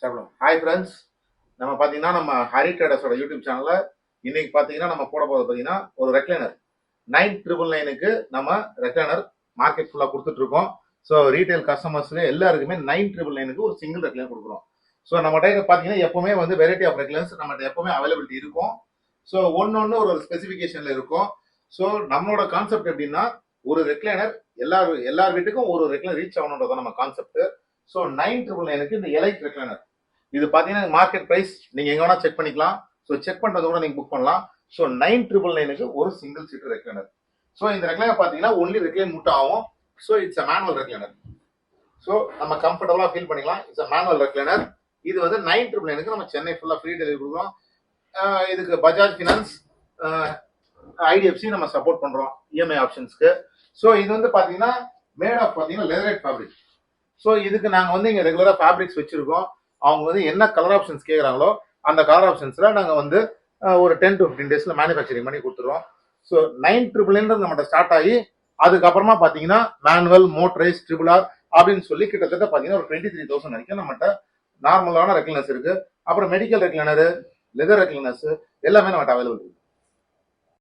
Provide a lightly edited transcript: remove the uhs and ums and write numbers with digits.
சாப்பிடும். Hi friends, நம்ம பார்த்தீங்கன்னா நம்ம ஹரி ட்ரேடர்ஸோட யூடியூப் சேனலில் இன்னைக்கு பார்த்தீங்கன்னா நம்ம போட போகிறது பார்த்தீங்கன்னா ஒரு ரெக்லைனர் 9999க்கு நம்ம ரெக்லைனர் மார்க்கெட் ஃபுல்லாக கொடுத்துட்ருக்கோம். ஸோ ரீட்டைல் கஸ்டமர்ஸுக்கு எல்லாருக்குமே 9999க்கு ஒரு சிங்கிள் ரெக்லைனர் கொடுக்குறோம். ஸோ நம்மகிட்ட பார்த்தீங்கன்னா எப்பவுமே வந்து வெரைட்டி ஆஃப் ரெக்லைனர்ஸ் நம்மகிட்ட எப்பவுமே அவைலபிலிட்டி இருக்கும். ஸோ ஒன்று ஒரு ஸ்பெசிஃபிகேஷனில் இருக்கும். ஸோ நம்மளோட கான்செப்ட் எப்படின்னா ஒரு ரெக்லைனர் எல்லார் வீட்டுக்கும் ஒரு ரெக்லைனர் ரீச் ஆகணுன்றதான் நம்ம கான்செப்ட். ஸோ 9999க்கு இந்த எலைட் ரெக்லைனர் இது பார்த்தீங்கன்னா மார்க்கெட் ப்ரைஸ் நீங்கள் எங்கே வேணால் செக் பண்ணிக்கலாம். ஸோ செக் பண்ணுறது கூட நீங்கள் புக் பண்ணலாம். ஸோ 9999க்கு ஒரு சிங்கிள் சீட்டர் ரெக்லைனர். ஸோ இந்த ரெக்லைனர் பார்த்தீங்கன்னா ஒன்லி ரெக்லைன் மட்டும் ஆகும். So it's a manual recliner. So நம்ம கம்ஃபர்டபுளாக ஃபீல் பண்ணிக்கலாம். It's a manual recliner. இது வந்து 9999க்கு நம்ம சென்னை ஃபுல்லாக ஃப்ரீ டெலிவரி கொடுக்குறோம். இதுக்கு பஜாஜ் ஃபினான்ஸ், ஐடிஎஃப்சி நம்ம சப்போர்ட் பண்ணுறோம் இஎம்ஐ ஆப்ஷன்ஸ்க்கு. ஸோ இது வந்து பார்த்தீங்கன்னா மேட் ஆஃப் பார்த்தீங்கன்னா லெதரேட் ஃபேப்ரிக். ஸோ இதுக்கு நாங்கள் வந்து இங்கே ரெகுலராக ஃபேப்ரிக்ஸ் வச்சிருக்கோம். அவங்க வந்து என்ன கலர் ஆப்ஷன்ஸ் கேட்குறாங்களோ அந்த கலர் ஆப்ஷன்ஸில் நாங்கள் வந்து ஒரு 10 to 15 டேஸில் மேனுஃபேக்சரிங் பண்ணி கொடுத்துருவோம். ஸோ 9999 நம்மகிட்ட ஸ்டார்ட் ஆகி அதுக்கப்புறமா பார்த்தீங்கன்னா மேனுவல், மோட்டரைஸ், ட்ரிபிள் ஆர் அப்படின்னு சொல்லி கிட்டத்தட்ட பார்த்தீங்கன்னா ஒரு 23,000 வரைக்கும் நம்மகிட்ட நார்மலான ரெக்லைனர்ஸ் இருக்கு. அப்புறம் மெடிக்கல் ரெக்லைனர், லெதர் ரெக்லைனர்ஸ் எல்லாமே நம்மகிட்ட அவைலபிள் இருக்கு.